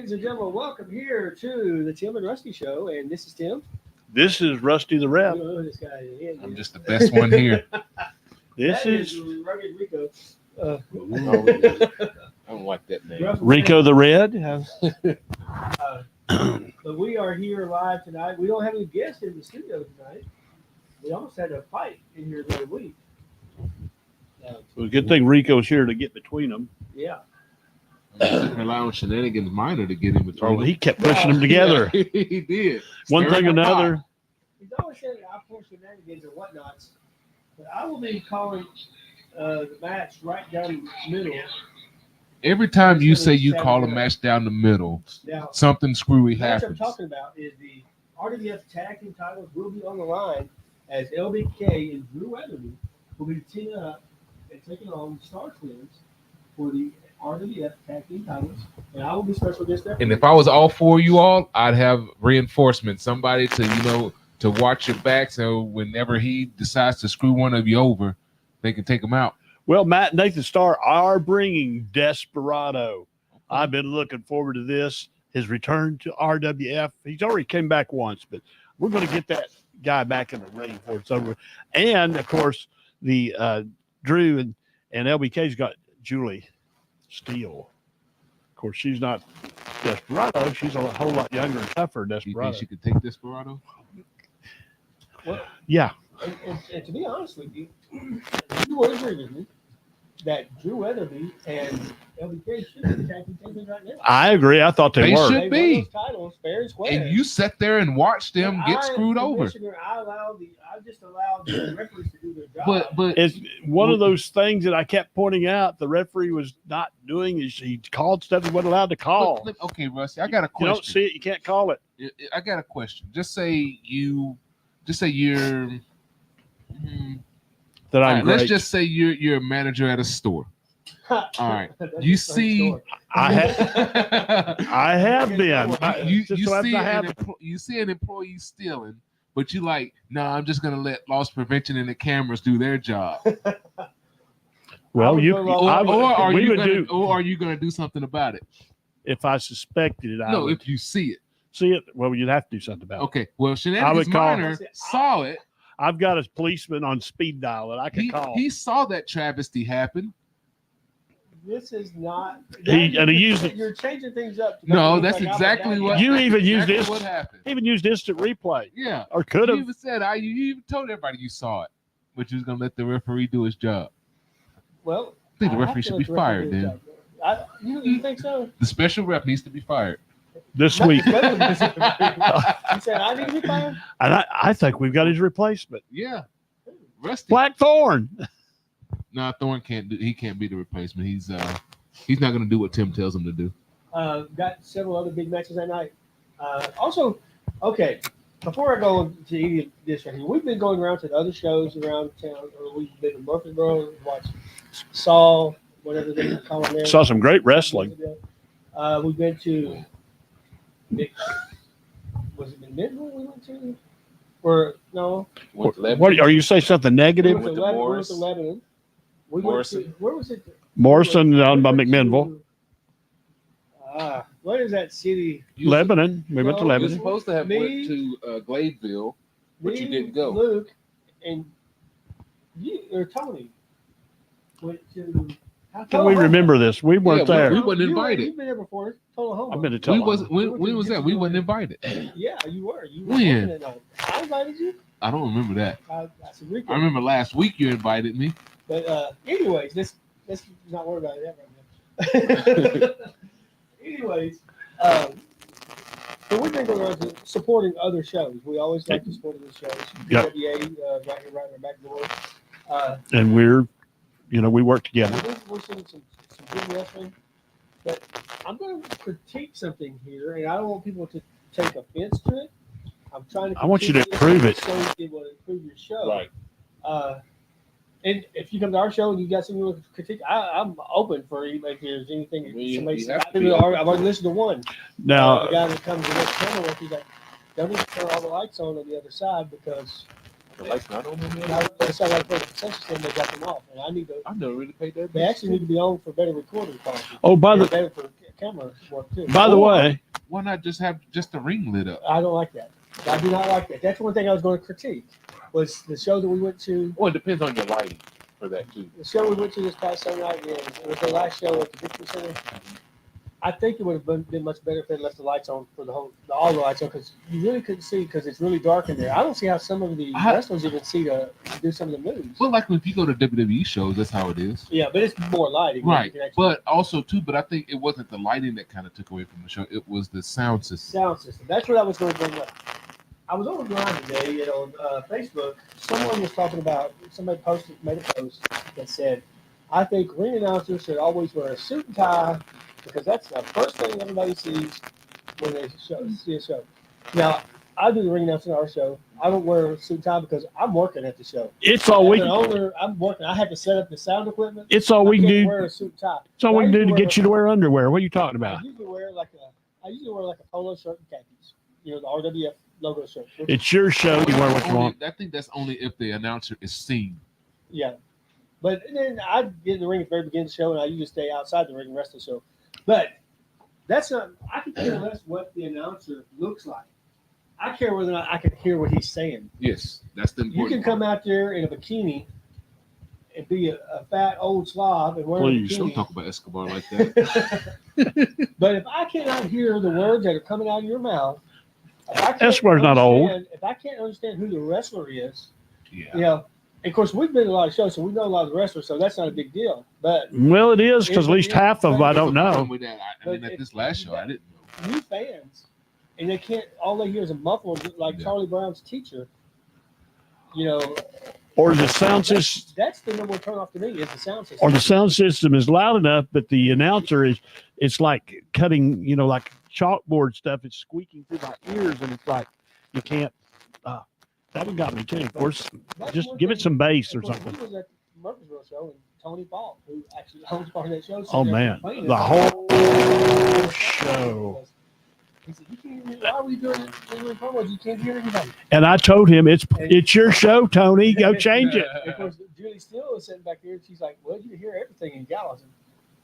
ladies and gentlemen, welcome here to the Tim and Rusty Show. And this is Tim. This is Rusty the You Rep. don't know who this guy is. I'm just the best one here. This That is Rugged Rico. I don't like that name. Rico the Red. But we are here live tonight. We don't have any guests in the studio tonight. We almost had a fight in here the other week. Well, good thing Rico's here to get between them. Yeah. Rely on shenanigans minor to get in between. Oh, he kept pushing them together. He did. One thing or another. He's always saying that I push shenanigans or whatnots. But I will be calling the match right down the middle. Every time you say you call a match down the middle, Now, something screwy the match I'm happens. talking about is the RWF Tag Team titles will be on the line as LBK and Drew Weatherby will be teaming up and taking on Star Twins for the RWF Tag Team titles. And I will be special guest referee. And if I was all for you all, I'd have reinforcements, somebody to to watch your back, so whenever he decides to screw one of you over, they can take him out. Well, Matt and Nathan Starr are bringing Desperado. I've been looking forward to this. His return to RWF. He's already came back once, but we're going to get that guy back in the ring before it's over. And, of course, the Drew and LBK's got Julie Steele. Of course, she's not Desperado. She's a whole lot younger and tougher than You Desperado. think she could take Desperado? Well, Yeah. and to be honest with you, you would agree with me that Drew Weatherby and LBK should be the tag team champions right now. I agree. I thought they They were. should They be. won those titles fair and square. And you sat there and watched them get screwed over. I just allowed the referees to do their job. But It's one of those things that I kept pointing out the referee was not doing is he called stuff he wasn't allowed to call. okay, Rusty, I got a You don't question. see it, you can't call it. I got a question. Just say you're. That All I'm right, great. let's just say you're a manager at a store. All right. That's You a funny see- story. I have been. you Just so happens see I have- you see an employee stealing, but you like, no, I'm just gonna let loss prevention and the cameras do their job. Well, would you. go along I with would- or are we you would gonna do or are you gonna do something about it? if I suspected it. I No, would if you see it. see it. Well, you'd have to do something about it. Okay. Well, shenanigans would call- minor saw it. I've got a policeman on speed dial that I can call. He saw that travesty happen. This is not. He used it. You're changing things up. to make No, it that's look like I'm a exactly bad what guy. You that's even used exactly this- What happened? He even used instant replay, Yeah. or could You have. even said you even told everybody you saw it, but you was gonna let the referee do his job. Well, I think the have referee to should let be the referee fired do his then. job. You think so? The special rep needs to be fired. This Not week. the special referee. You said I need to be fired? And I think we've got his replacement. Yeah. Rusty. Blackthorn. No, Thorne can't do. He can't be the replacement. He's not gonna do what Tim tells him to do. Got several other big matches that night. Also, okay, before I go to any of this right here, we've been going around to the other shows around town. Or we've been to Murfreesboro, watched Saul, whatever they call it there. Saw some great wrestling. We've been to, was it McMinnville we went to? Or, no, What are you say something we negative? went to Lebanon. We went to, where was it? Morrison down by McMinnville. What is that city? Lebanon. We went to No, You're Lebanon. supposed to have Me? went to Gladeville, but you Me, didn't go. Luke and you or Tony went to. How can we remember this? We weren't Yeah, there. we wasn't invited. You've been there before. Tullahoma. I've been to We Tulsa. wasn't. When was that? We wasn't invited. Yeah, you were. You were When? working that night. I invited you. I don't remember that. I said, Rico. I remember last week you invited me. But anyways, let's not worry about that right now. Anyways, so we've been going around to supporting other shows. We always like to support other shows. Yep. PWA, right here, right in the back door. And we work together. We're seeing some good wrestling. But I'm going to critique something here, and I don't want people to take offense to it. I'm trying to. I want you to critique improve it. so it will improve your show. And if you come to our show and you got something you want to critique, I'm open for anybody. If there's anything somebody says, I've already listened to one. Now, The guy that comes to this camera with, he's like, don't need to turn all the lights on the other side because The lights not on them yet? now they sound like for the concession stand, they got them off, and I need to. I've never really paid that. They actually need to be on for better recording quality. oh, by the Better for camera work too. By the way, Why not just have just the ring lit up? I don't like that. I do not like that. That's one thing I was going to critique. Was the show that we went to? Well, it depends on your lighting for that too. The show we went to this past Sunday night, it was the last show at the Victory Center. I think it would have been much better if they left the lights on for all the lights on, because you really couldn't see because it's really dark in there. I don't see how some of the wrestlers even see to do some of the moves. Well, like if you go to WWE shows, that's how it is. Yeah, but it's more lighting. Right, but also too, but I think it wasn't the lighting that kind of took away from the show. It was the sound system. Sound system. That's what I was going to bring up. I was online today on Facebook. Someone was talking about, somebody made a post that said, I think ring announcers should always wear a suit and tie because that's the first thing everybody sees when they see a show. Now, I do the ring announcing our show. I don't wear a suit and tie because I'm working at the show. it's all we. As an owner, I'm working. I have to set up the sound equipment. It's all we I can't do. wear a suit and tie. It's all we can do to get you to wear underwear. What are you talking about? I usually wear like a polo shirt and khakis. You know, the RWF logo shirt. It's your show. You wear what you want. I think that's only if the announcer is seen. Yeah. But then I get in the ring at the very beginning of the show, and I usually stay outside the ring the rest of the show. But that's not – I can care less what the announcer looks like. I care whether or not I can hear what he's saying. Yes, that's the important You can come out there in a bikini and be a fat old slob and wear a Please, bikini. Don't talk about Escobar like that. But if I cannot hear the words that are coming out of your mouth, Escobar's not old. If I can't understand who the wrestler is, Yeah. you know, of course, we've been to a lot of shows, so we know a lot of the wrestlers, so that's not a big deal. But Well, it is because at least half of them I don't know. With that, I mean, at this last show, I didn't know. new fans, and they can't, all they hear is a muffled, like Yeah. Charlie Brown's teacher, you know. Or the sound system. That's the number one turn off to me is the sound system. Or the sound system is loud enough, but the announcer it's like cutting, like chalkboard stuff. It's squeaking through my ears, and it's like you can't. That one got me too. Of course, That's just one give it thing. some bass or Of course, something. We was at the Murfreesboro show, and Tony Falk, who actually owns part of that show. Oh, sitting there man. complaining The about whole the show. He said, "You can't hear, why are we doing it doing promos? You can't hear anybody." And I told him it's your show, Tony. Go change it. Of course, Julie Steele is sitting back here, and she's like, "Well, you hear everything in Gallatin."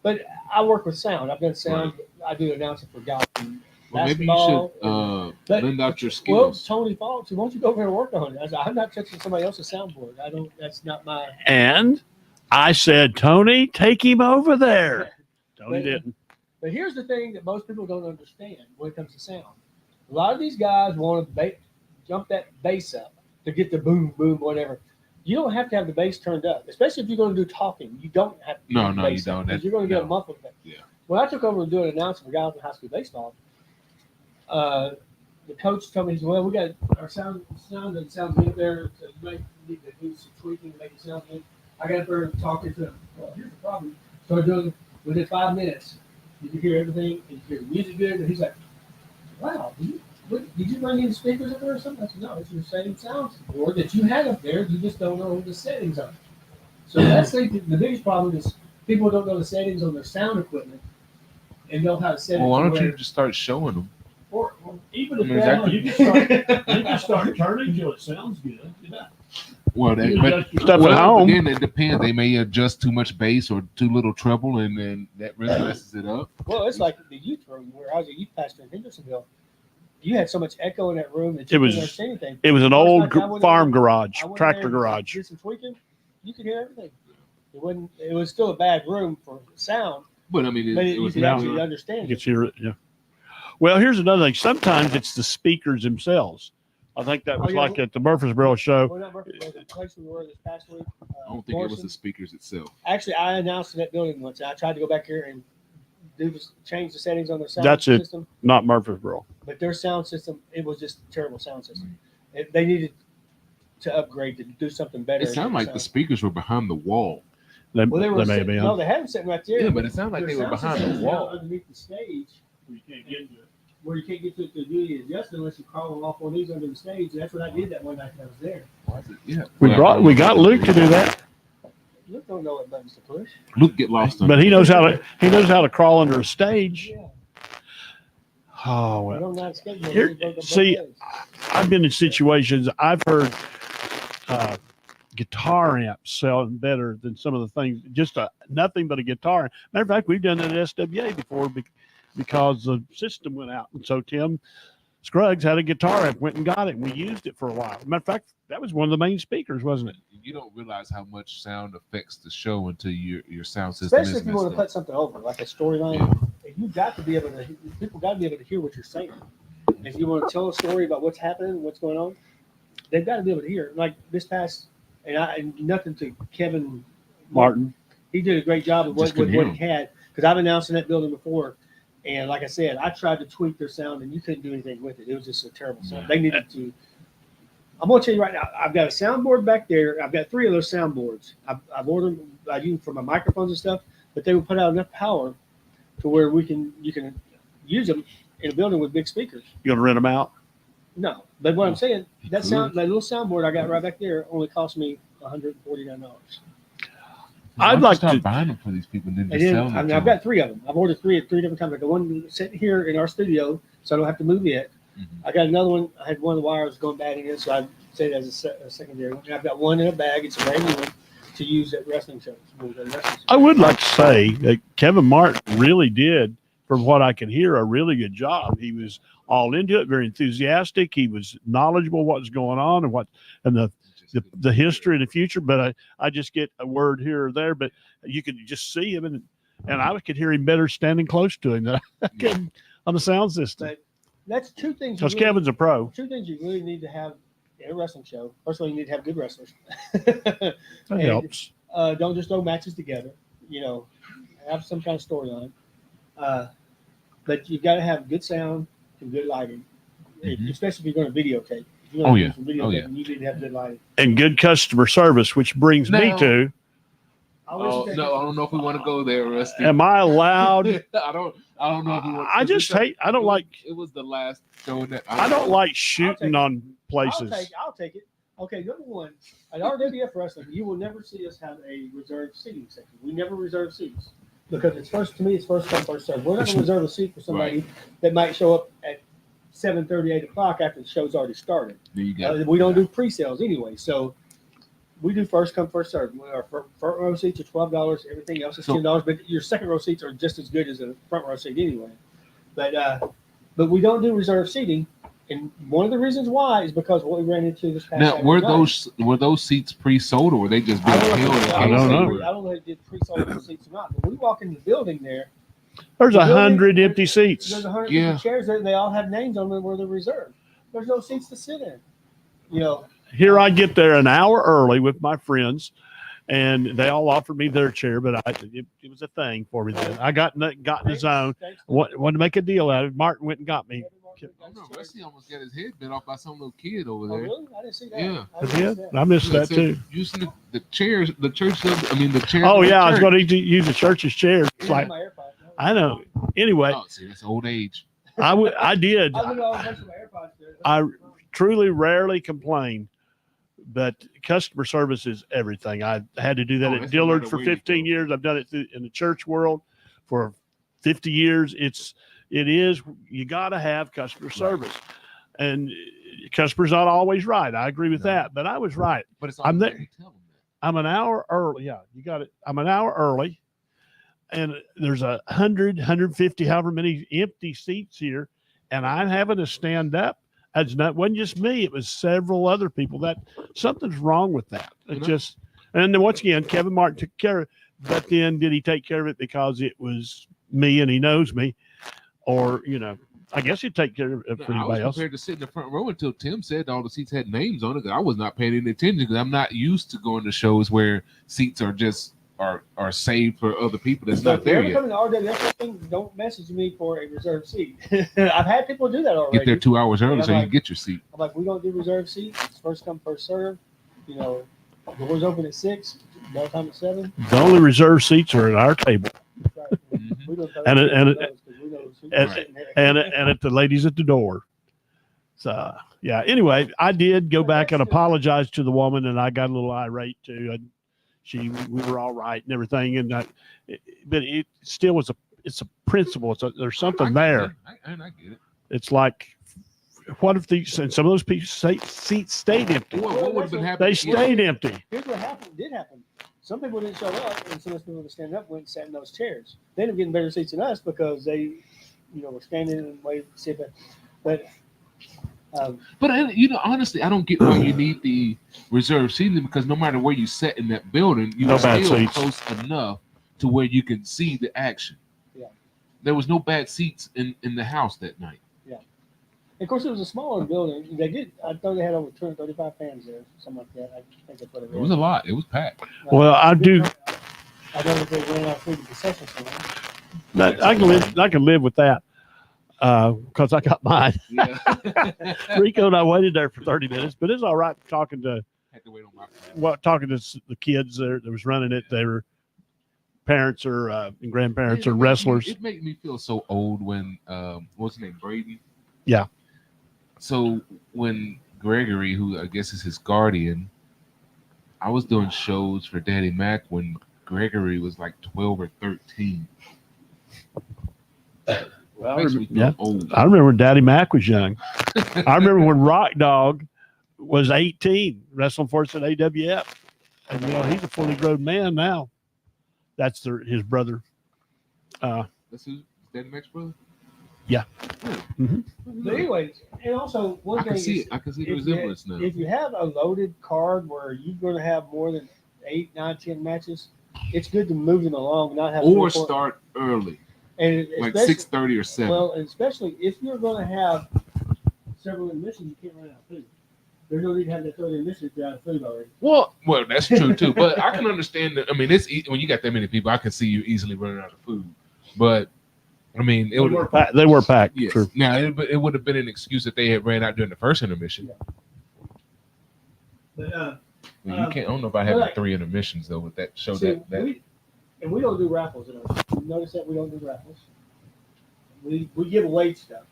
But I work with sound. I've done sound. I do announcing for Gallatin. Well, maybe you basketball, should lend out your Well, skills. Tony Falk, why don't you go over here and work on it? I said, I'm not touching somebody else's soundboard. I don't. That's not my. And I said, Tony, take him over there. Tony didn't. But here's the thing that most people don't understand when it comes to sound. A lot of these guys want to jump that bass up to get the boom, boom, whatever. You don't have to have the bass turned up, especially if you're going to do talking. You don't have to. No, the no, you bass don't. up, because you're going to get a muffled bass. Yeah. When I took over and doing an announcement for Gallatin High School baseball, the coach told me, he said, "Well, we got our sound doesn't sound good there, so you might need to do some tweaking to make it sound good." I got up there talking to him. Well, here's the problem. So within 5 minutes, did you hear everything? Did you hear the music good? And he's like, "Wow, did you bring in speakers up there or something?" I said, "No, it's your same sound board that you had up there. You just don't know the settings of it." So that's the biggest problem is people don't know the settings on their sound equipment and know how to set it. Well, why to don't where- you just start showing them? Or even I if mean, that, exactly. You can start turning till it sounds good. Well, Stuff at home. Again, it depends. They may adjust too much bass or too little treble, and then that really messes it up. well, it's like the youth room where I was a youth pastor in Hendersonville. You had so much echo in that room that It you was- couldn't understand anything. It was an First old night I went in farm there, garage, I went tractor there, garage. did some tweaking. You could hear everything. It was still a bad room for sound, But I mean, but it you was could now- actually You understand can it. hear it, yeah. Well, here's another thing. Sometimes it's the speakers themselves. I think that was Oh, yeah. like at the Murfreesboro show. Well, not Murfreesboro, the place we were this past week. I don't think it was Morrison. the speakers itself. Actually, I announced in that building once. I tried to go back here and change the settings on their sound That's it. system. Not Murfreesboro. But their sound system, it was just a terrible sound system. They needed to upgrade to do something better. It sounded like the speakers were behind the wall. They Well, they were may sitting, be. no, they had them sitting right there. Yeah, but it sounded like Their they were sound behind system the is down wall. underneath the stage, where you can't get to it. Where you can't get to it to do the adjustment unless you crawl off on these under the stage. That's what I did that one night that I was there. Yeah, We got Luke to do that, Luke don't know what buttons to push. Luke get lost on. but he knows how to crawl under a stage. Yeah, Oh you well. don't know how to skateboard. Here- You broke up both see, legs. I've been in situations. I've heard guitar amps sound better than some of the things. Just nothing but a guitar. Matter of fact, we've done that at SWA before because the system went out. And so Tim Scruggs had a guitar amp, went and got it, and we used it for a while. Matter of fact, that was one of the main speakers, wasn't it? You don't realize how much sound affects the show until your sound system Especially is if you want to messed up. put something over, like a storyline. Yeah. You got to be able to. People got to be able to hear what you're saying. If you want to tell a story about what's happening, what's going on, they've got to be able to hear. Like this past, and nothing to Kevin Martin. He did a great job with Just what couldn't hear he had, because I've announced in that building before, and like I said, I tried to tweak their sound, and you couldn't do anything with it. It was just a terrible sound. They needed to. I'm gonna tell you right now. I've got a soundboard back there. I've got 3 of those soundboards. I've ordered. I use for my microphones and stuff, but they will put out enough power to where you can use them in a building with big speakers. You gonna rent them out? No, but what I'm saying, that little soundboard I got right back there only cost me $149. I'd like to start buying them for these people and then And just then, sell them. I've got 3 of them. I've ordered 3 at 3 different times. I got one sitting here in our studio, so I don't have to move yet. I got another one. I had one of the wires going bad in it, so I say it as a secondary one. And I've got one in a bag. It's a brand new one to use at wrestling shows. I would like to say that Kevin Martin really did, from what I can hear, a really good job. He was all into it, very enthusiastic. He was knowledgeable what was going on and the history and the future. But I just get a word here or there, but you could just see him, and I could hear him better standing close to him than I could on the sound system. But that's 2 things. Because Kevin's a pro. 2 things you really need to have in a wrestling show. First of all, you need to have good wrestlers. That helps. Don't just throw matches together. Have some kind of storyline. But you've got to have good sound and good lighting, especially if you're going to videotape. If you're going to do some videotaping, you need to have good lighting. And good customer service, which brings me to. No, I don't know if we want to go there, Rusty. Am I allowed? I don't know if we want. I just hate. I don't like. It was the last show that I don't like shooting on places. I'll take it. Okay, number one, at RWF Wrestling, you will never see us have a reserved seating section. We never reserve seats because it's first come, first serve. We're not going to reserve a seat for somebody that might show up at 7:30, 8 o'clock after the show's already started. There you go. We don't do pre-sales anyway, so we do first come, first serve. Our front row seats are $12. Everything else is $10. But your second row seats are just as good as a front row seat anyway. But we don't do reserved seating, and one of the reasons why is because what we ran into this past. Now, were those seats pre-sold or were they just being held? I don't know. I don't know if they did pre-sold seats or not. But we walk in the building there. There's 100 empty seats. There's 100 empty chairs there. They all have names on them where they're reserved. There's no seats to sit in. Here I get there an hour early with my friends, and they all offered me their chair, but it was a thing for me then. I got in the zone. Wanted to make a deal out of it. Martin went and got me. I know Rusty almost got his head bit off by some little kid over Oh, there. really? I didn't see that. Yeah. I missed that too. Using the chairs, the church. The chairs. Oh yeah, I was church. going to use the church's chair. It's like I know. Anyway, See, that's old age. I did. I truly rarely complain, but customer service is everything. I had to do that at Dillard for 15 years. I've done it in the church world for 50 years. You got to have customer service, and customer's not always right. I agree with that, but I was right. But it's I'm there. I'm an hour early. Yeah, you got it. I'm an hour early, and there's 150, however many empty seats here, and I'm having to stand up. It wasn't just me; it was several other people. That something's wrong with that. And then once again, Kevin Martin took care of it. But then, did he take care of it because it was me and he knows me, or I guess he'd take care of it for anybody else. I was prepared to sit in the front row until Tim said all the seats had names on it. Because I was not paying any attention because I'm not used to going to shows where seats are just are saved for other people that's not there yet. If you're coming to RWF thing, don't message me for a reserved seat. I've had people do that already. Get there 2 hours early so you can get your seat. I'm like, we don't do reserved seats. It's first come, first serve. Doors open at 6. Ball time at 7. The only reserved seats are at our table. And at the ladies at the door. So yeah. Anyway, I did go back and apologize to the woman, and I got a little irate too. And we were all right and everything, but it still was it's a principle. There's something there. I get it. It's like, what if some of those seats stayed empty? What would have been happening? They stayed empty. Here's what did happen. Some people didn't show up, and some of those people that stand up went and sat in those chairs. They ended up getting better seats than us because they we're standing and waiting to see it. But honestly, I don't get why you need the reserve seating because no matter where you sit in that building, No you're bad still seats. close enough to where you can see the action. Yeah. There was no bad seats in the house that night. of course, it was a smaller building. I thought they had over 235 fans there, something like that. I think that's what it It was a lot. It was packed. Well, I do. I know that they ran out of food and concessions for them. I can live with that because I got mine. Yeah. Rico and I waited there for 30 minutes, but it's all right talking to Had to wait on my phone. the kids there that was running it. They were parents or and grandparents or It wrestlers. made me feel so old when what's his name, Braden? Yeah. So when Gregory, who I guess is his guardian, I was doing shows for Daddy Mac when Gregory was like 12 or 13. Well, Makes me feel yeah. old. I remember when Daddy Mac was young. I remember when Rock Dog was 18, wrestling for us at AWF. And he's a fully grown man now. That's his brother. That's who Daddy Mac's brother. Yeah. Hmm. But anyways, and also one I thing can see is, it. I can see the if you- resemblance now. if you have a loaded card where you're going to have more than 8, 9, 10 matches, it's good to move them along, not have Or 3 or 4 start early, and like especially- 6:30 or 7. Well, and especially if you're going to have several admissions, you can't run out of food. There's no need to have that 30 admissions if you're out of food already. Well, that's true too. But I can understand that. I mean, when you got that many people, I can see you easily running out of food. But I mean, it would. They were packed. Yes. True. Now it would have been an excuse that they had ran out during the first intermission. But Well, you can't. I don't know about having like- 3 intermissions though. With that show see, that we don't do raffles. Notice that we don't do raffles. We give away stuff.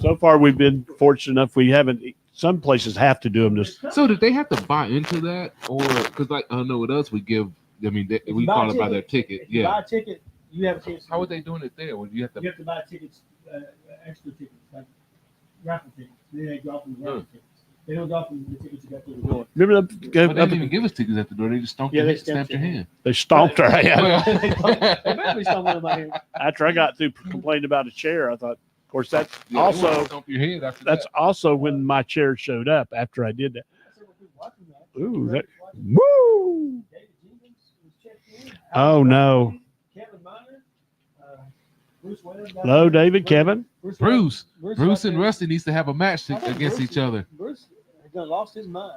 So far, we've been fortunate enough. We haven't. Some places have to do them. So did they have to buy into that, or because like I know with us we give? I mean, If you we buy a call it by their ticket. If you Yeah. buy a ticket, you have a chance. How are they doing it there? Well, you have You to. have to buy tickets, extra tickets, like raffle tickets. Then they drop them the raffle tickets. They don't drop them the tickets you got through the door. Remember But they didn't even give us tickets at the door. They just stomped Yeah, your they hand, stamped your hand. they stomped our hand. They better be somewhere in my hand. After I got through complaining about a chair, I thought, of course, that's Yeah, they wanna also stomp your head after that's that. also when my chair showed up after I did that. Watching that. Ooh, that woo! David Jenkins was checked in. Oh no! Kevin Miner. Bruce Webb. Hello, David, Kevin. Bruce and Bruce Rusty needs to have a match I think against Bruce- each other. Bruce has done lost his mind.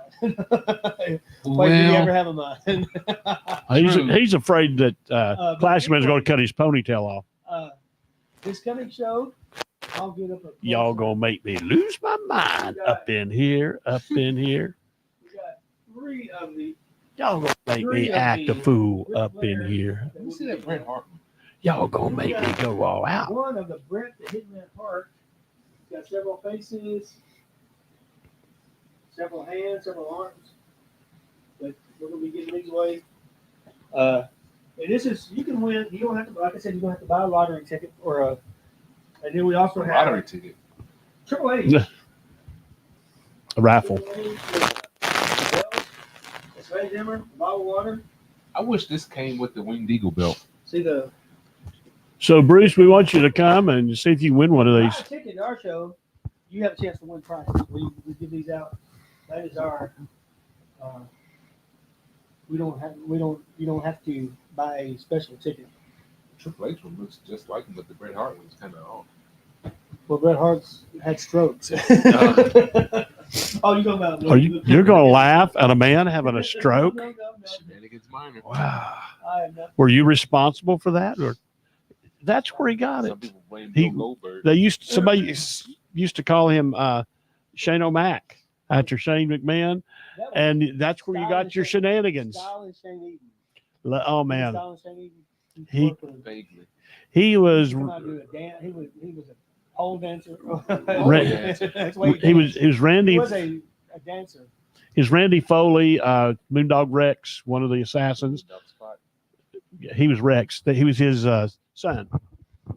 Why did he ever have a mind? He's afraid that but Clashman's anyway. going to cut his ponytail off. This coming show, I'll get up. Y'all gonna make me lose my mind up in here, up in here. We got 3 of the. Y'all gonna make me act a fool up in here. Let me see that Bret Hart. Y'all gonna make me go all out. One of the Brent that hit that heart. Got several faces, several hands, several arms. But we're gonna be getting these away. And this is, you can win. You don't have to, like I said, you don't have to buy a lottery ticket or a. And then we also have Lottery ticket. Triple A. A raffle. It's Ray Dimmer, bottle of water. I wish this came with the Winged Eagle belt. See the So Bruce, we want you to come and see if you win one of buy these. a ticket to our show. You have a chance to win prizes. We give these out. That is our. You don't have to buy a special ticket. Triple H one looks just like him, but the Bret Hart one's kind of off. Well, Bret Hart's had strokes. Oh, you talking about? You're gonna laugh at a man having a stroke? No. Shenanigans minor. Wow. I am not. Were you responsible for that, or that's where he got Some it? people blame He- Bill Goldberg. Somebody used to call him Shane O'Mac after Shane McMahon, That was and that's where you got your shenanigans. Stalin Shane Eaton. Oh man, Stalin Shane Eaton. He- worked with him. Vaguely. he was Come out and do a dance. He was a pole dancer. That's why he was Randy. He was a dancer. His Randy Foley, Moondog Rex, one of the assassins. He was Rex. He was his son,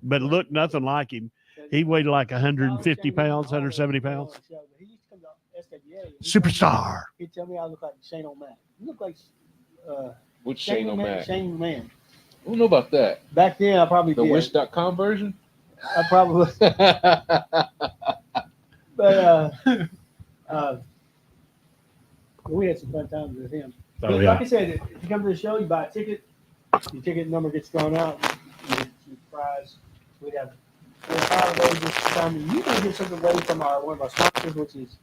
but looked nothing like him. He weighed like 150 pounds, 170 pounds. He used to come to SWA. Superstar. He'd tell me I look like Shane O'Mac. You look like Which Shane O'Mac? Shane O'Mac. I don't know about that. Back then, I probably The did. Wish.com version? I probably. But we had some fun times with him. Oh, But yeah. like I said, if you come to the show, you buy a ticket. Your ticket number gets thrown out. You get your prize. We have 5 ways this time. And you can get something away from one of our sponsors, which is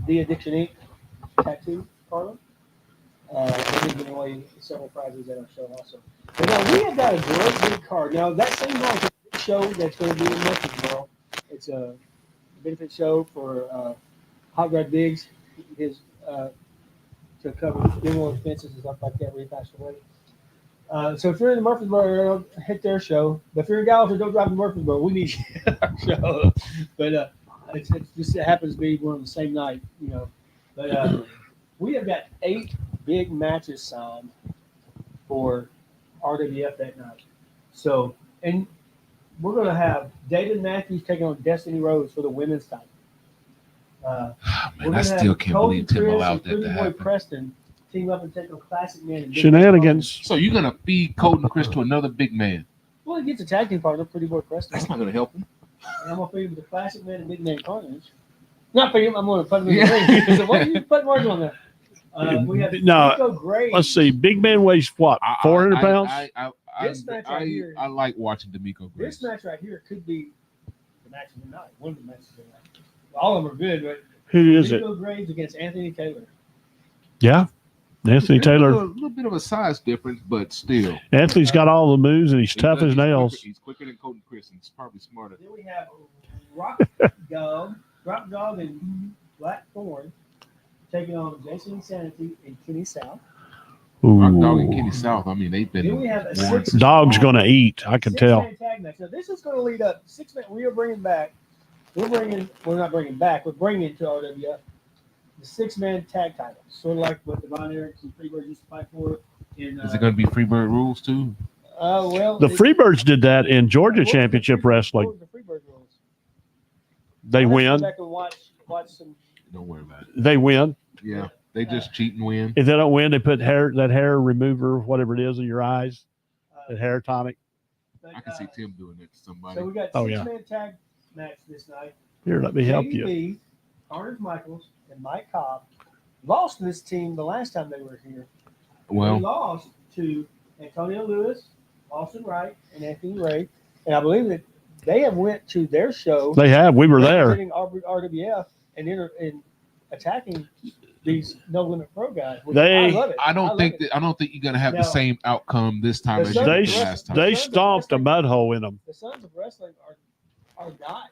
The Addiction Inc. Tattoo Parlor. We're giving away several prizes at our show also. But now we have got a great big card. Now that same night, there's a big show that's going to be in Murfreesboro. It's a benefit show for Hot Rod Biggs, his to cover funeral expenses and stuff like that when he passed away. So if you're in the Murfreesboro area, hit their show. But if you're in Gallup, don't drive to Murfreesboro. We need you at our show. But it's just it happens to be one on the same night, you know. But we have got 8 big matches signed for RWF that night. So, and we're going to have David Matthews taking on Destiny Rose for the women's title. Man, I still can't believe Tim allowed that to happen. Preston team up and take on Classic Man. And Shenanigans. So you're gonna feed Colton Chris to another big man? Well, he gets a tag team partner, Pretty Boy Preston. That's not gonna help him. And I'm gonna feed him the Classic Man and Big Man Carnage. Not feed him. I'm gonna put him in the ring. So what are you putting words on that? We have Nico Gray. Let's see. Big man weighs what? 400 pounds. This match right here. I like watching D'Amico Grace. This match right here could be the match of the night. One of the matches of the night. All of them are good, but who is it? Nico Graves against Anthony Taylor. Yeah. Anthony Taylor. A little bit of a size difference, but still. Anthony's got all the moves and he's tough as nails. He's quicker than Colton Chris, and he's probably smarter. Then we have Rock Dog and Blackthorn taking on Jason Insanity and Kenny South. Rock Dog and Kenny South. I mean, they've been. Then we have a Dog's going to eat. I can tell. Tag match. Now this is going to lead up 6-man. We are bringing back. We're not bringing back. We're bringing to RWF the 6-man tag titles, sort of like what Devon Eriks and Freebird used to fight for. Is it going to be Freebird rules too? Well, the Freebirds did that in Georgia Championship Wrestling. The Freebird rules. They win. Go back and watch some. Don't worry about it. They win. Yeah, they just cheat and win. If they don't win, they put that hair remover, whatever it is, in your eyes. That hair tonic. I can see Tim doing that to somebody. So we got 6-man tag match this night. Here, let me help you. JB, Carnage Michaels, and Mike Cobb lost to this team the last time they were here. Well, they lost to Antonio Lewis, Austin Wright, and Anthony Ray. And I believe that they have went to their show. They have. We were there. RWF and attacking these No Limit Pro guys. I love it. I don't think you're gonna have the same outcome this time as you they did last time. They stomped a mud hole in them. The Sons of Wrestling are not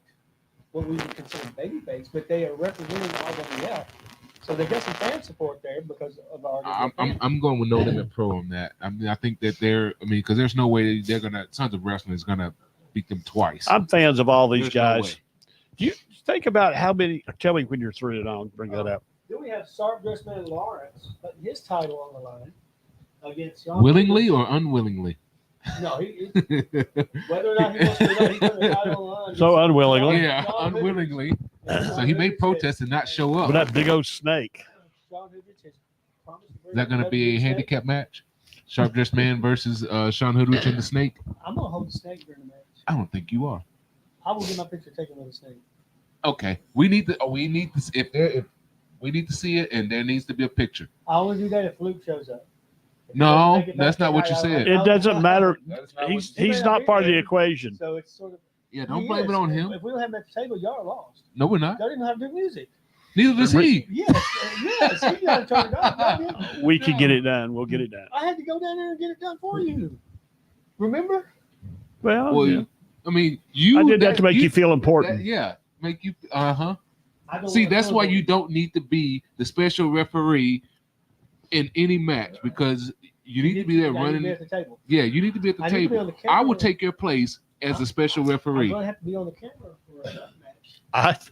what we would consider babyface, but they are representing RWF. So they got some fan support there because of RWF. I'm going with No Limit Pro on that. I mean, I think that because there's no way Sons of Wrestling is gonna beat them twice. I'm fans of all these There's guys. Do you think about how many? Tell me when you're through it. I'll bring that up. Then we have Sharp Dressman Lawrence putting his title on the line against Sean Willingly or unwillingly? No, whether or not he wants to, he's putting the title on the line. So unwillingly. Yeah, unwillingly. So he may protest and not show up. With that big old snake. Is that going to be a handicap match? Sharp Dressed Man versus Sean Hoodwich and the Snake? I'm going to hold the snake during the match. I don't think you are. I will get my picture taken with the snake. Okay, we need to if we need to see it, and there needs to be a picture. I only do that if Luke shows up. No, that's not what you said. It doesn't matter. He's not part of the equation. So it's sort of don't blame it on him. If we don't have him at the table, y'all are lost. No, we're not. Y'all didn't have to do music. Neither does he. Yes, he got to turn it off. We can get it done. We'll get it done. I had to go down there and get it done for you. Remember? Well, yeah. I mean, I did that to make you feel important. Make you. See, that's why you don't need to be the special referee in any match because you need to be there running. At the table. Yeah, you need to be at the table. I will take your place as a special referee. I'm going to have to be on the camera for that match.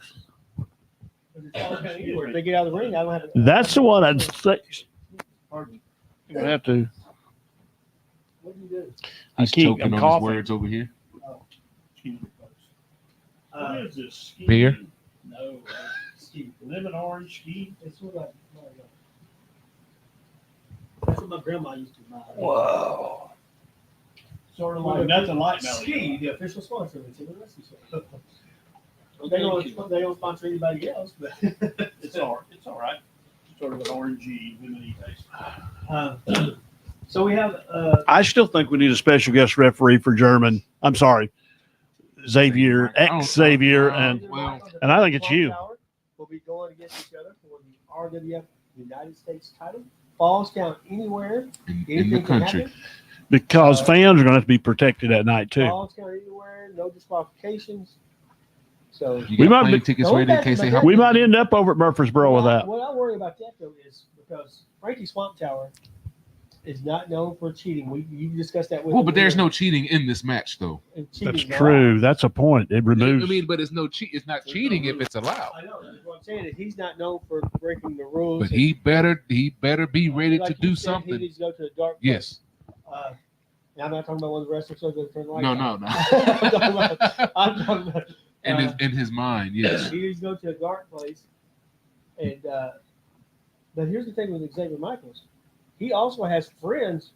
If they get out of the ring, I don't have to. That's the one I'd say. Pardon me. You have to. What do you do? He's choking on his words over here. What is this? Ski? Beer? No, ski. Lemon orange ski. It's sort of like, that's what my grandma used to buy. Whoa. Sort of like nothing like Belly. Ski, the official sponsor of the Timber Wrestling Show. They don't sponsor anybody else, but It's all right. Sort of an orangey lemony taste. So we have I still think we need a special guest referee for German. I'm sorry, Xavier, ex-Xavier, and I think it's you. We'll be going against each other for the RWF United States title. Falls count anywhere. in Anything the can country. happen. Because fans are going to have to be protected that night too. Falls count anywhere. No disqualifications. So You We got might plane be- tickets ready in case they We might end up over at Murfreesboro with that. What I worry about that though is because Frankie Swamp Tower is not known for cheating. You discussed that with. Well, him but there's earlier. no cheating in this match, though. And cheating's That's not true. That's a point. It I removes. mean, but it's no cheat. It's not cheating if it's allowed. I know. That's what I'm saying. Is he's not known for breaking the rules. But he better be ready Like to you do said, He something. needs to go to a dark place. Yes. And I'm not talking about one of the wrestlers shows that turn the lights No, on. no, I'm talking about in his mind, yes. he needs to go to a dark place. And but here's the thing with Xavier Michaels, he also has friends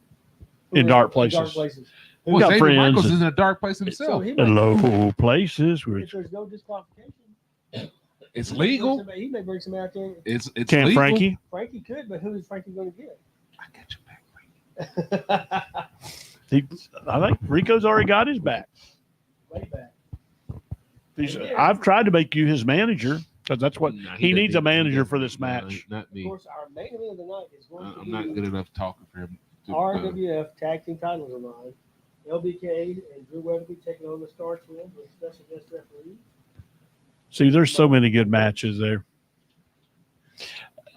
who In are dark places. Who- We got Xavier friends Michaels that- is in a dark place So himself. he The might, low places where if there's no disqualification, It's he may bring legal. somebody- He may bring some out there. It's Can't legal. Frankie. Frankie could, but who is Frankie going to get? I got your back, Frankie. I think Rico's already got his back. Way back. I've tried to make you his manager because that's what Nah, he needs doesn't- a manager he for doesn't- this match. Not Of me. course, our main event of the night is going to I'm be not good enough talking for him. RWF tag team titles are mine. LBK and Drew Weatherby taking on the Star Twins with special guest referee. See, there's so many good matches there.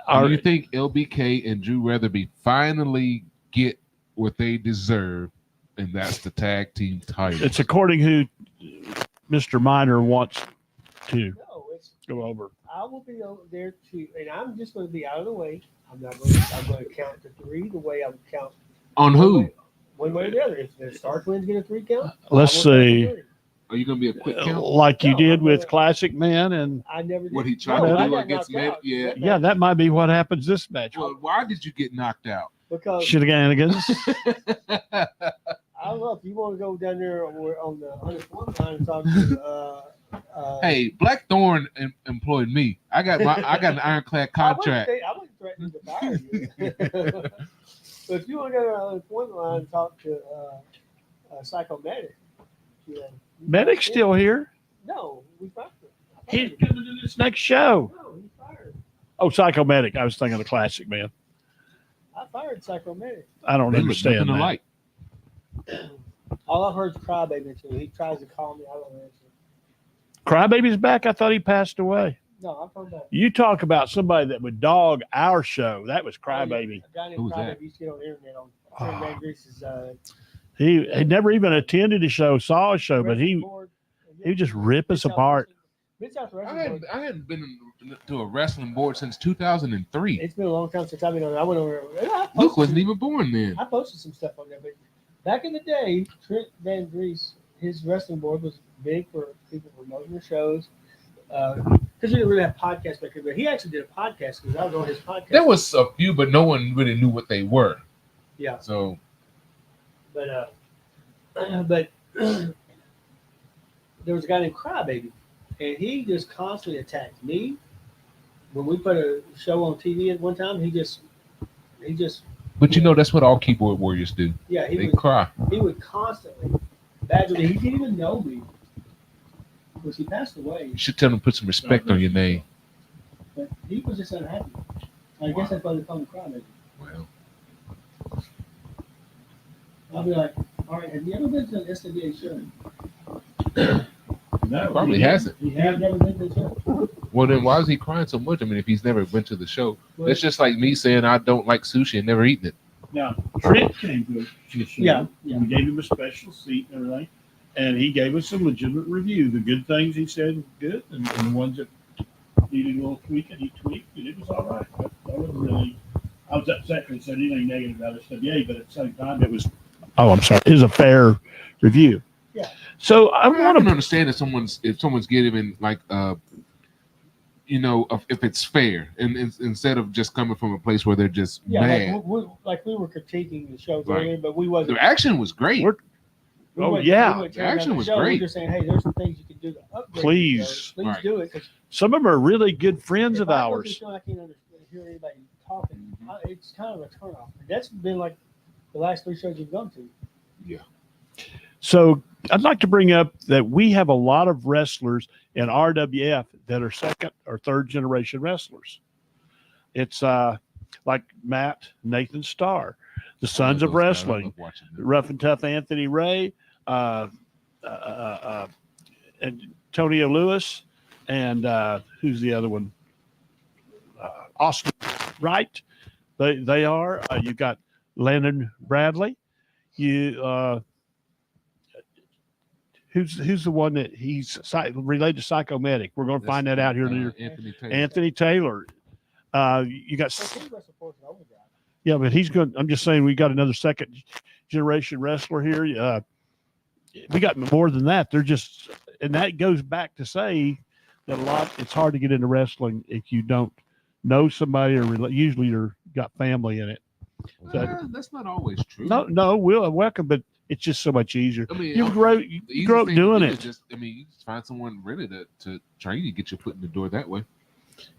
Do you think LBK and Drew Weatherby finally get what they deserve, and that's the tag team title? It's according who Mr. Miner wants to No, it's go over. I will be over there too, and I'm just going to be out of the way. I'm going to count to three the way I would count. On who? One way or the other. If the Star Twins get a 3 count, Let's I will count to see. 3. Are you going to be a quick count? Like you No, did I'm with gonna- Classic Man, and I never did. What he tried to I do got against knocked out. yeah. yeah, that might be what happens this match. Well, why did you get knocked out? Because Shenanigans. I don't know if you want to go down there on the 101 line and talk to. Hey, Blackthorn employed me. I got an ironclad contract. I wasn't threatening to fire you. But if you want to go on the point line and talk to Psychomatic, you know, Medic's still here. No, we fired him. He's going to do this next show. No, he fired. Oh, Psychomatic. I was thinking of the Classic Man. I fired Psychomatic. I don't They look understand nothing that. alike. All I've heard is Crybaby too. He tries to call me. I don't answer. Crybaby's back. I thought he passed away. No, I've heard that. You talk about somebody that would dog our show. That was Crybaby. A guy named Who's Crybaby that? used to get on the internet on Fred Van Grease's He never even attended a show, saw a show, but wrestling he board. would just rip us apart. Mid-South I Wrestling Board. hadn't been to a wrestling board since 2003. It's been a long time since I've been on. I went over. Luke wasn't even born then. I posted some stuff on there, but back in the day, Trent Van Grease, his wrestling board was big for people promoting their shows. Because he didn't really have podcasts back then, but he actually did a podcast because I was on his podcast. There was a few, but no one really knew what they were. Yeah, So but there was a guy named Crybaby, and he just constantly attacked me. When we put a show on TV at one time, he just but you know that's what all keyboard warriors do. yeah, They cry. he would constantly badger me. He didn't even know me because he passed away. You should tell them to put some respect on your name. But he was just unhappy. I guess that's why they call him Crybaby. Well, I'll be like, all right, have you ever been to an SWA show? No, probably he hasn't. He I've had never been to a show. Well, then why is he crying so much? I mean, if he's never went to the show, Well, it's just like me saying I don't like sushi and never eaten it. now Trent came to the show. Yeah, yeah. We gave him a special seat and everything, and he gave us a legitimate review. The good things he said were good, and the ones that needed a little tweaking, he tweaked, and it was all right. But I wasn't really. I was upset because he said anything negative about SWA, but at the same time, it was. Oh, I'm sorry. It was a fair review. Yeah. So I I want can to. understand if someone's giving like if it's fair and instead of just coming from a place where they're just Yeah, mad. like we were critiquing the shows Right. earlier, but we wasn't. The action was great. We Oh, wouldn't- yeah. we wouldn't The tear down action the was show. great. We're just saying, hey, there's some things you can do to upgrade. the Please. show. Please Right. do it. 'Cause Some of them are really good friends if of I go through ours. the show and I can't hear anybody talking. Mhm. It's kind of a turnoff. And that's been like the last 3 shows you've gone to. So I'd like to bring up that we have a lot of wrestlers in RWF that are second or third generation wrestlers. It's like Matt, Nathan Starr, the Sons I of love those guys. I Wrestling, love watching them. Rough and Tough Anthony Ray, Antonio Lewis, and who's the other one? Austin Wright. They are. You've got Landon Bradley. Who's the one that he's related to Psychomedic? We're going to find that out here near Anthony Taylor. Anthony Taylor. You got Well, he wrestled for us in Overdrive. yeah, but he's good. I'm just saying we got another second generation wrestler here. We got more than that. They're just, and that goes back to say that it's hard to get into wrestling if you don't know somebody or usually you're got family in it. That's not always true. No, we'll welcome, but it's just so much easier. I mean, You grow up doing it. You just find someone ready to train you, get your foot in the door that way.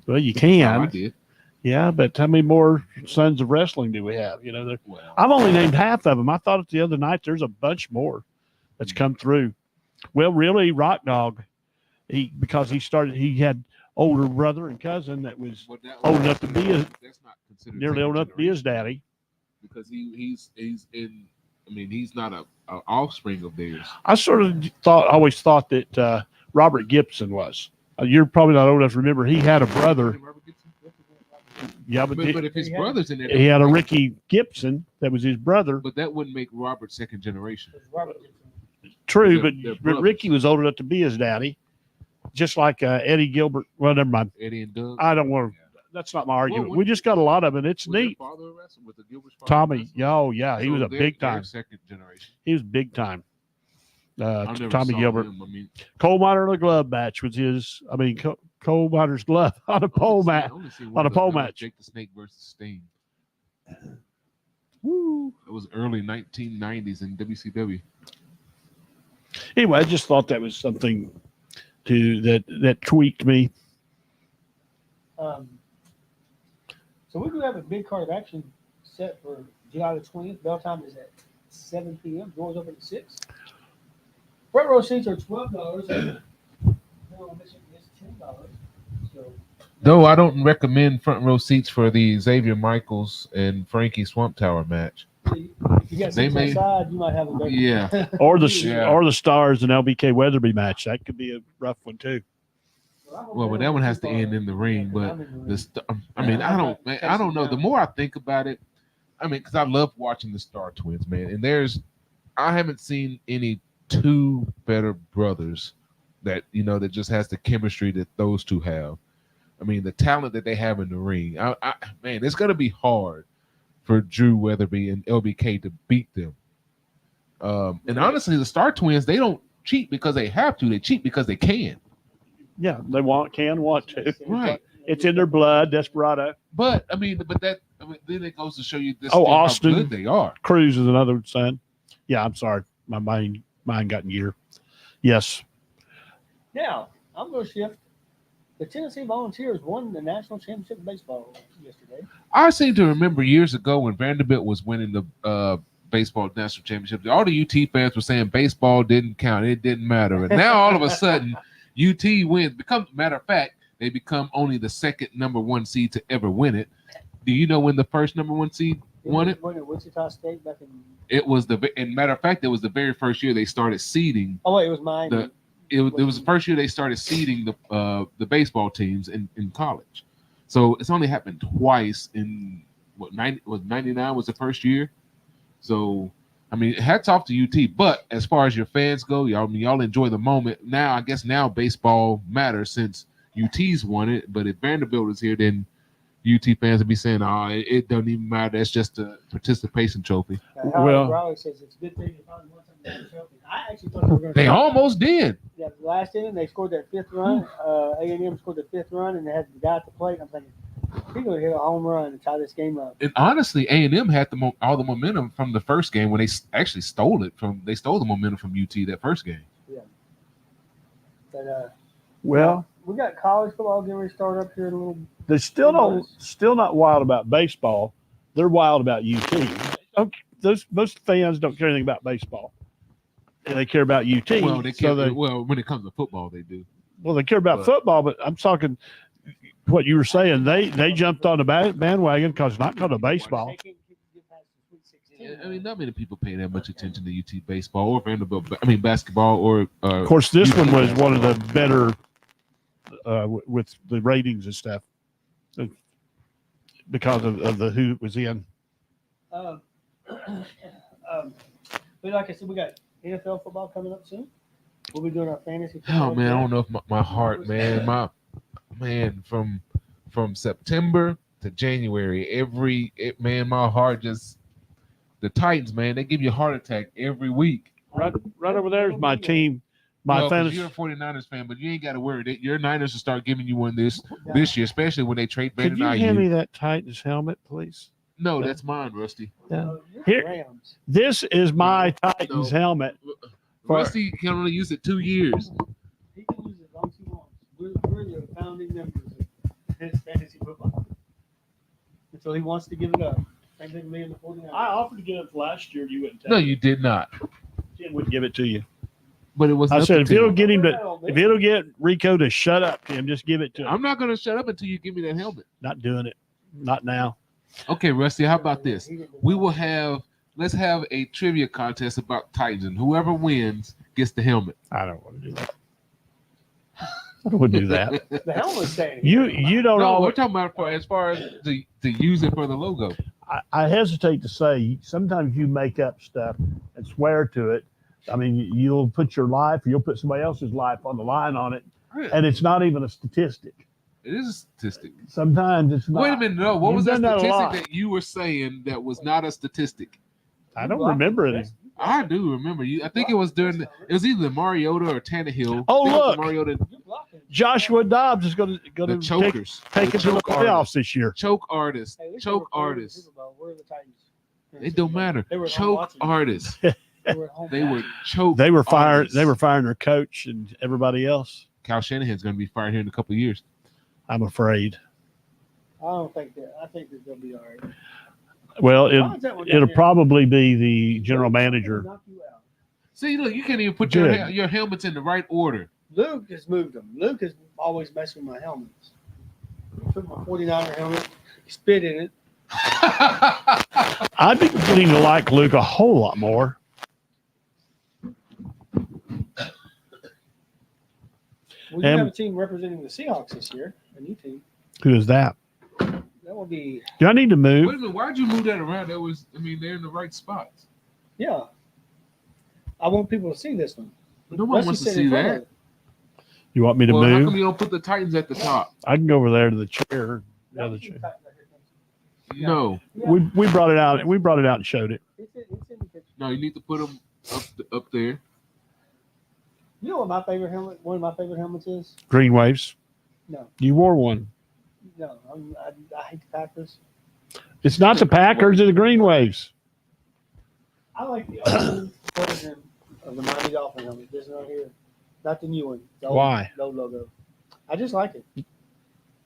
Well, you That's how I can. did. Yeah, but how many more Sons of Wrestling do we have? Well, I've only named half of them. I thought it the other night there's a bunch more that's come through. Well, really, Rock Dog, because he had older brother and cousin that was old enough to be that's not considered nearly old enough to be his generation, daddy. because he's in. I mean, he's not a offspring of theirs. I always thought that Robert Gibson was. You're probably not old enough to remember. He had a brother. Yeah, but But if his brother's in there, he had a Ricky Gibson that was his brother. But that wouldn't make Robert second generation. It was Robert Gibson. True, they're but brothers. Ricky was old enough to be his daddy, just like Eddie Gilbert. Well, never mind. Eddie and Doug. I don't want to. That's not my argument. Well, we just got a lot of it. It's Was their neat. father a wrestler? Was the Gilbert's father a Tommy, wrestler? oh yeah, he So was a they're- big they're time. second generation. He was big time. I never Tommy saw Gilbert. him. I mean, Coal miner in a glove match was his. I mean, coal miner's glove on a pole match. On a pole match. Jake the Snake versus Sting. Woo. It was early 1990s in WCW. Anyway, I just thought that was something that tweaked me. So we do have a big card of action set for July the 20th. Bell time is at 7 p.m. Doors open at 6. Front row seats are $12. And admission is $10. So Though I don't recommend front row seats for the Xavier Michaels and Frankie Swamp Tower match. if you got They seats may- outside, you might have a better. Yeah. Or the Yeah. Stars and LBK Weatherby match. That could be a rough one too. Well, but that one has to end in the ring. But I mean, I don't know. The more I think about it, I mean, because I love watching the Star Twins, man. And I haven't seen any two better brothers that that just has the chemistry that those two have. I mean, the talent that they have in the ring. Man, it's gonna be hard for Drew Weatherby and LBK to beat them. And honestly, the Star Twins, they don't cheat because they have to. They cheat because they can. Yeah, they want to. Right. It's in their blood. Desperado. But then it goes to show you this. Oh, how Austin. good they are. Cruz is another son. Yeah, I'm sorry. My mind got in gear. Yes. Now, I'm going to shift. The Tennessee Volunteers won the national championship in baseball yesterday. I seem to remember years ago when Vanderbilt was winning the baseball national championship. All the UT fans were saying baseball didn't count. It didn't matter. And now all of a sudden, UT wins. Matter of fact, they become only the second number one seed to ever win it. Do you know when the first number one seed won it? Won at Wichita State back in. It was and matter of fact, it was the very first year they started seeding. Oh wait, it was mine. It was the first year they started seeding the baseball teams in college. So it's only happened twice in 99 was the first year. So I mean, hats off to UT. But as far as your fans go, y'all enjoy the moment. Now I guess baseball matters since UT's won it. But if Vanderbilt is here, then UT fans would be saying, "Oh, it doesn't even matter. That's just a participation trophy." Well- Riley says it's a good thing they finally won something. I actually thought they were going to. They almost did. Yeah, the last inning they scored that fifth run. A&M scored the fifth run, and they had the guy at the plate. I'm thinking, He's gonna hit a home run and tie this game up. And honestly, A&M had all the momentum from the first game when they actually stole the momentum from UT that first game. But Well, we got college football getting ready to start up here in a little. they're still not wild about baseball. They're wild about UT. Most fans don't care anything about baseball. And they care about UT. Well, when it comes to football, they do. Well, they care about football, but I'm talking what you were saying. They jumped on the bandwagon because not because of baseball. I mean, not many people pay that much attention to UT baseball or Vanderbilt. Basketball or. Of course, this one was one of the better with the ratings and stuff because of the who it was in. But like I said, we got NFL football coming up soon. We'll be doing our fantasy football. Oh man, I don't know if my heart, man, from September to January, my heart just. The Titans, man, they give you a heart attack every week. Right over there is my team. Fantasy. You're a 49ers fan, but you ain't got to worry. Your Niners will start giving you one this year, especially when they trade Brandon Could you Ayuk. hand me that Titans helmet, please? No, that's mine, Rusty. Here, this is my Titans helmet. Rusty can only use it 2 years. He can use it as long as he wants. We're the founding members of his fantasy football. Until he wants to give it up. Same thing to me in the 49ers. I offered to get it last year. You wouldn't take No, it. you did not. Jen wouldn't give it to you. But it was. I said if it'll it'll get Rico to shut up, Tim, just give it to him. I'm not going to shut up until you give me that helmet. Not doing it. Not now. Okay, Rusty, how about this? Let's have a trivia contest about Titans, and whoever wins gets the helmet. I don't want to do that. I don't want to do that. The helmet's saying You don't No, always. we're talking about as far as to use it for the logo. I hesitate to say sometimes you make up stuff and swear to it. I mean, you'll put your life, you'll put somebody else's life on the line on it, and it's not even a statistic. It is a statistic. Sometimes it's not. Wait a minute, no. What You've was that done that a lot. statistic that you were saying that was not a statistic? I don't remember it. I do remember you. I think it was it was either Mariota or Tannehill. Oh, I think it was look. Mariota. Joshua Dobbs is going The to chokers. take it to the choke artists. playoffs this year. Choke artists. Hey, Choke artists. We're the Titans. It don't matter. They were at home Choke watching. artists. They were at home They were watching. choke. They were fired. artists. They were firing their coach and everybody else. Kyle Shanahan's going to be fired here in a couple of years. I'm afraid. I don't think that. I think that they'll be all right. Well, Why is that one down it'll there? probably be the general manager. Knock you out. See, look, you can't even put Good. your helmets in the right order. Luke has moved them. Luke is always messing with my helmets. He took my 49er helmet, spit in it. I've been getting to like Luke a whole lot more. Well, you have a team representing the Seahawks this year, a new team. Who is that? That will be, Do I need to Wait move? a minute, why'd you move that around? They're in the right spots. yeah. I want people to see this one. No one wants to Rusty said in see front that. of it. You want me to Well, how come move? you don't put the Titans at the top? I can go over there to the chair. The other chair. Yeah. No, Yeah. We brought it out. We brought it out and showed it. It's in the picture. no, you need to put them up there. You know what my favorite helmet? One of my favorite helmets is? Green waves. No, You wore one. no. I hate the Packers. It's not the Packers or the Green Waves. I like the old version of the Miami Dolphin helmet. This one right here, not the new one. The old, Why? the old logo. I just like it.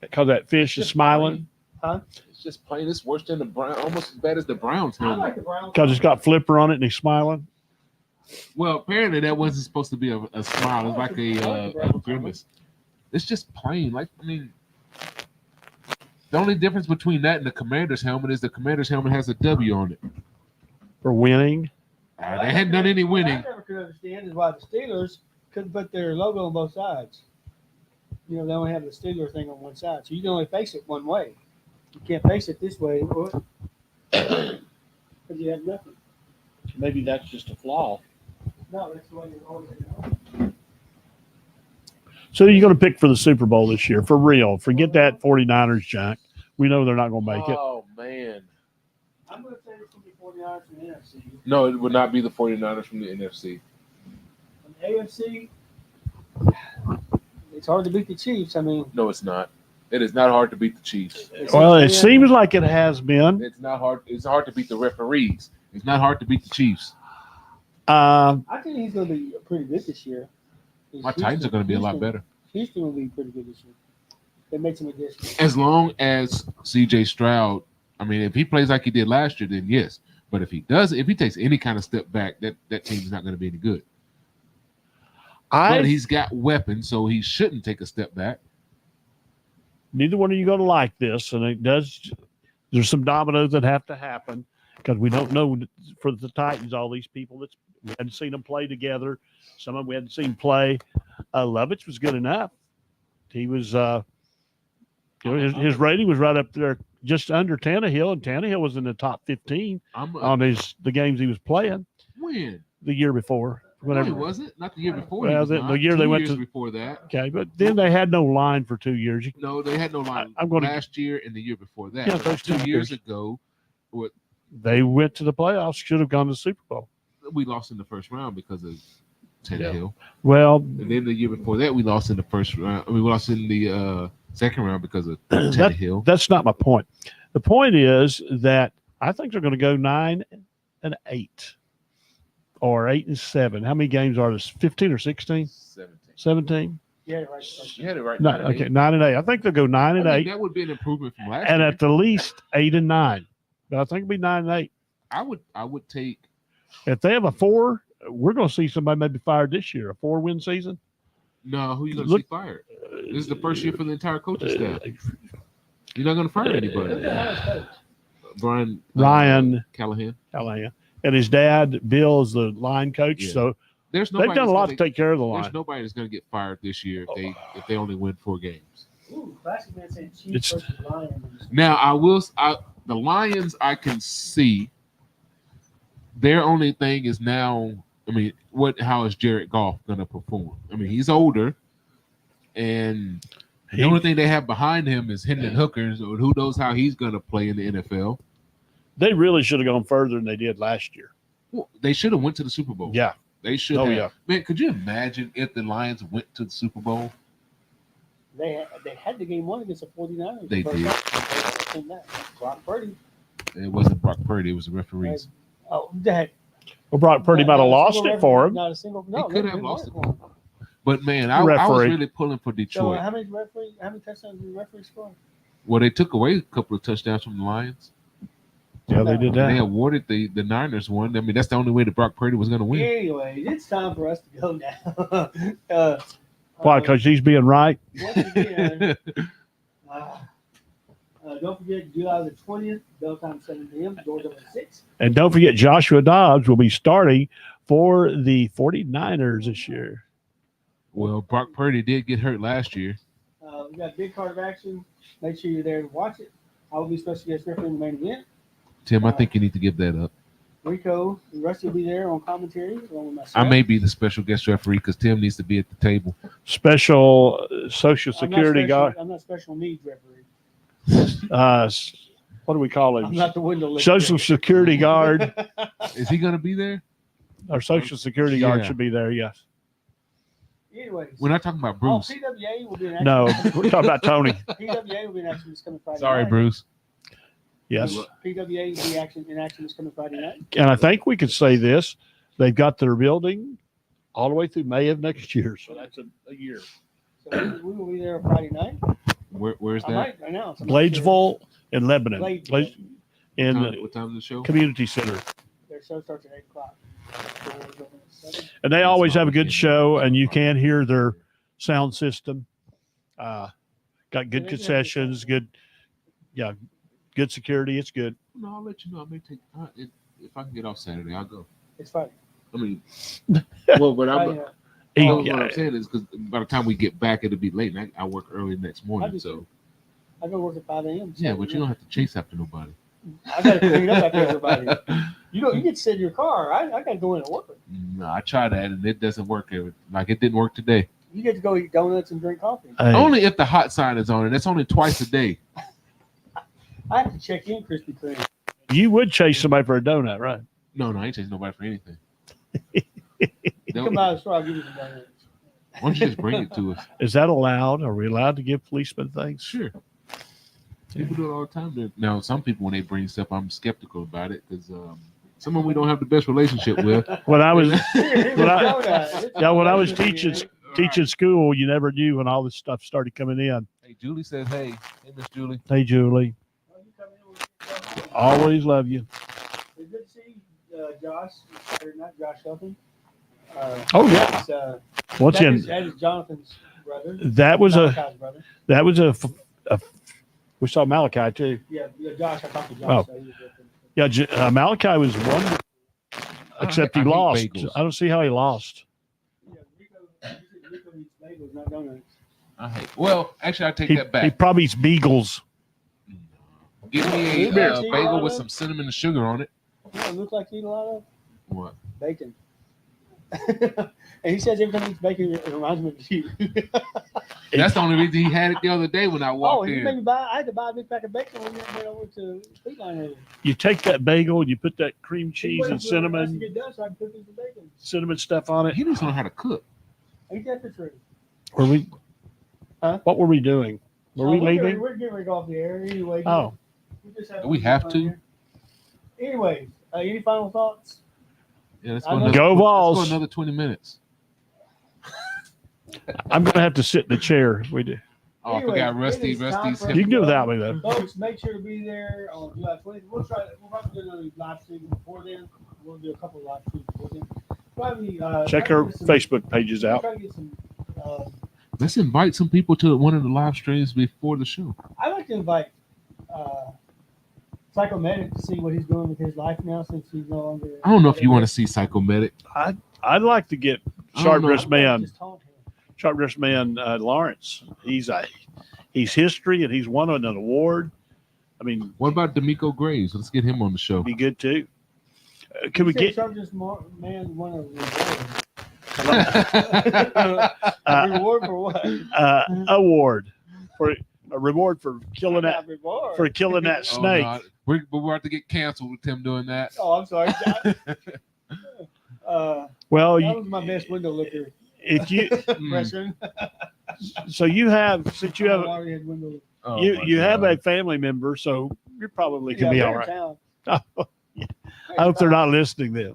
Because that fish is Just smiling. Huh? It's just plain. It's worse than the Brown. Almost as bad as the Browns I helmet. like the Browns. Because it's got flipper on it and he's smiling. Well, apparently that wasn't supposed to be a smile. It's like a grimace. It's just plain. Like, I mean, the only difference between that and the Commander's helmet is the Commander's helmet has a W on it. For winning. They hadn't done any What I winning. never could understand is why the Steelers couldn't put their logo on both sides. You know, they only have the Steeler thing on one side, so you can only face it one way. You can't face it this way because you have nothing. Maybe that's just a flaw. No, that's the way you always So you're going to pick for the Super Bowl this year. For real. Forget that 49ers junk. We know they're not going to make it. Oh, man. I'm going to say it's going to be 49ers from the NFC. No, it would not be the 49ers from the NFC. From the AFC, it's hard to beat the Chiefs. I mean, No, it's not. It is not hard to beat the Chiefs. Well, it seems like it has been. It's not hard. It's hard to beat the referees. It's not hard to beat the Chiefs. I think he's going to be pretty good this year. My Titans are going to be a lot better. Houston will be pretty good this year. They make some additions. As long as C.J. Stroud, I mean, if he plays like he did last year, then yes. But if he takes any kind of step back, that team's not going to be any good. But he's got weapons, so he shouldn't take a step back. Neither one of you going to like this, and it does. There's some dominoes that have to happen because we don't know for the Titans all these people that we hadn't seen them play together. Some of them we hadn't seen play. Lovitz was good enough. He was, his rating was right up there, just under Tannehill, and Tannehill was in the top 15 on the games he was playing. When? The year before. Whenever. No, he wasn't. Not the year before. Well, the year they went to before that. Okay, but then they had no line for 2 years. No, they had no line. Last year and the year before that. Yeah, those 2 years ago, they went to the playoffs. Should have gone to the Super Bowl. We lost in the first round because of Tannehill. Yeah. Well, and then the year before that, we lost in the first round. We lost in the second round because of Tannehill. That's not my point. The point is that I think they're going to go 9-8. Or 8-7. How many games are this? 15 or 16? 17. Yeah, right. You had it right. No, okay, 9-8. I think they'll go 9-8. That would be an improvement from last and year. at the least 8-9. But I think it'll be 9-8. I would take. If they have a 4, we're going to see somebody maybe fired this year. A 4-win season. No, who are you going to see fired? This is the first year for the entire coaching staff. You're not going to fire anybody. Ryan Callahan. And his dad, Bill, is the line coach. Yeah. So they've done a lot to take care of the line. There's nobody that's going to get fired this year if they only win 4 games. Ooh, classic man saying Chiefs versus Lions. Now the Lions I can see. Their only thing is now. I mean, how is Jared Goff going to perform? I mean, he's older, and the only thing they have behind him is Hendon Hooker. So who knows how he's going to play in the NFL? They really should have gone further than they did last year. Well, they should have went to the Super Bowl. Yeah. They should have. Yeah. Man, could you imagine if the Lions went to the Super Bowl? They had the game won against the 49ers. They did. Brock Purdy. It wasn't Brock Purdy. It was the referees. That. Well, Brock Purdy might have lost it for him. Not a single. No, he could have lost it for him. But, man, I was really pulling for Detroit. So how many touchdowns did the referee score? Well, they took away a couple of touchdowns from the Lions. Yeah, they did that. They awarded the Niners one. I mean, that's the only way that Brock Purdy was going to win. Anyway, it's time for us to go now. Why? Because he's being right? Once again, don't forget, July the 20th, bell time 7 p.m., doors open at 6. And don't forget, Joshua Dobbs will be starting for the 49ers this year. Well, Brock Purdy did get hurt last year. We got a big card of action. Make sure you're there to watch it. I will be special guest referee in the main event. Tim, I think you need to give that up. Rico and Rusty will be there on commentary along with myself. I may be the special guest referee because Tim needs to be at the table. Special Social Security guard. I'm not special needs referee. What do we call him? I'm not the window licker. Social Security guard. Is he going to be there? Our Social Security guard should be there, yes. Anyways. We're not talking about Bruce. PWA will be in action. No, we're talking about Tony. PWA will be in action this coming Friday Sorry, night. Bruce. Yes. PWA will be in action this coming Friday night. And I think we could say this. They've got their building all the way through May of next year. So that's a year. So we will be there Friday night. Where's that? I might announce. Bladesville in Lebanon. In what time is the show? Community Center. Their show starts at 8 o'clock. And they always have a good show, and you can hear their sound system. Got good concessions, good security. It's good. No, I'll let you know. I may take if I can get off Saturday, I'll go. It's Friday. I mean, well, but what I'm saying is because by the time we get back, it'll be late. And I work early next morning, so I go work at 5 a.m. Yeah, but you don't have to chase after nobody. I got to clean up after everybody. You get to sit in your car. I got to go in and work. No, I try that, and it doesn't work. Like it didn't work today. You get to go eat donuts and drink coffee. Only if the hot sign is on, and that's only twice a day. I have to check in Krispy Kreme. You would chase somebody for a donut, right? No, I ain't chasing nobody for anything. Come out of the store, I'll give you some donuts. Why don't you just bring it to us? Is that allowed? Are we allowed to give policemen things? Sure. People do it all the time. Now, some people, when they bring stuff, I'm skeptical about it because some of them we don't have the best relationship with. When I was when I was teaching school, you never knew when all this stuff started coming in. Hey, Julie says, hey, Miss Julie. Hey, Julie, always love you. It's good to see Josh, or not Josh Shelton. Oh yeah. Once again, That is Jonathan's brother. that was Malachi's brother. we saw Malachi too. Yeah, Josh. I talked to Josh. Oh. So he was with him. Yeah, Malachi was wonderful, except he I hate lost. bagels. I don't see how he lost. Yeah, Rico eats bagels, not donuts. Well, actually, I take He that back. probably eats beagles. Give me Here. a bagel with some cinnamon and sugar on it. Yeah, it looks like he eat a lot of What? bacon. And he says every time he eats bacon, it reminds me of you. That's the only reason he had it the other day when I Oh, walked he in. made me buy. I had to buy a big pack of bacon when we went over to Fleetline earlier. You take that bagel and you put that cream cheese and To cinnamon get done, so I can put these in bacon. stuff on it. He needs to know how to cook. Ain't that for true? Were we? Huh? What were we doing? Were we we're leaving? Getting, we're getting ready to go off the air anyway. Oh, We have to? Anyways, any final thoughts? Yeah, let's I go, know- another, Go let's Vols. go another 20 minutes. I'm gonna have to sit in the chair. We do. Oh, I Anyway, forgot it Rusty. is time Rusty's for- hip. You can do without me though. Folks, make sure to be there on July 20th. We'll probably do another live stream before then. We'll do a couple of live streams before then. Probably, Check try to our get some- Facebook pages out. Try to get some. Let's invite some people to one of the live streams before the show. I'd like to invite Psychomedic to see what he's doing with his life now since he's no longer. I don't know if you want to see Psychomedic. I'd like to get I don't Sharp know. Dressed Man. Just taunt him. Sharp Dressed Man Lawrence. He's history and he's won an award. I mean, What about D'Amico Graves? Let's get him on the show. be good too. Can we He said get Sharpest Man won a reward. uh, A reward for what? award for a reward for killing that Reward. for killing that Oh, snake? no. We're about to get canceled with him doing that. Oh, I'm sorry. Well, That was my best window licker. if you Freshman. so you have since you have Waterhead window licker. Oh, my you have God. a family member, so you probably can Yeah, be they're all in right. town. I hope they're not listening then,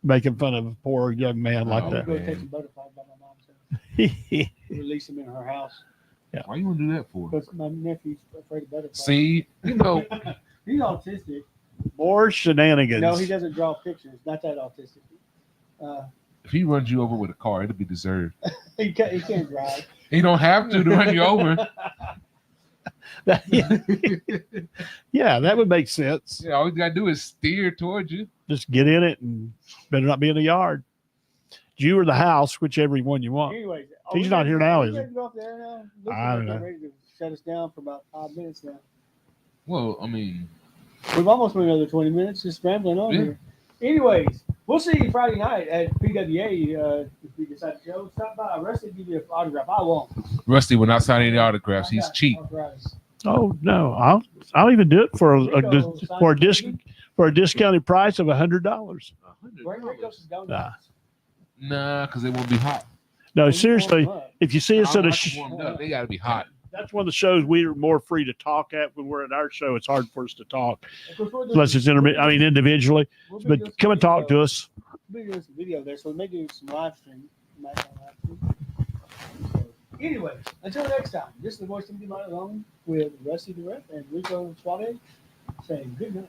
making fun of a poor young man like Oh, I'm that. going to take some butterflies by my mom's house. Release them in her house. Why you want to do that for? Because my nephew's afraid of butterflies. See, you know, He's autistic. More shenanigans. No, he doesn't draw pictures. Not that autistic. if he runs you over with a car, it'll be deserved. He can't drive. He don't have to run you over. Yeah, that would make sense. Yeah, all you gotta do is steer towards you. Just get in it and better not be in the yard. You or the house, whichever one you want. Anyways, He's not here now, is he? Ready to go off the air now? Looks I like don't they're know. ready to shut us down for about 5 minutes now. Well, I mean, We've almost went another 20 minutes just rambling on Yeah. here. Anyways, we'll see you Friday night at PWA if we decide to go. Stop by. Rusty give you an autograph. I won't. Rusty will not sign any autographs. I He's got cheap. arthritis. Oh no, I'll even do it for Rico signed for a discounted price of $100. Bring Rico's donuts. Nah, because they won't be hot. No, Well, you seriously, warm 'em up. if you see us I at a like sh- them warmed up. They gotta be hot. that's one of the shows we're more free to talk at. When we're at our show, it's hard for us to talk Of course, we'll do unless it's individually. we'll be doing But some come and talk video. to us. We'll be doing some video there, so we may do some live stream. Might not live stream. So, anyways, until next time, this is the voice of the alone with Rusty the Rep and Rico Suave saying good night.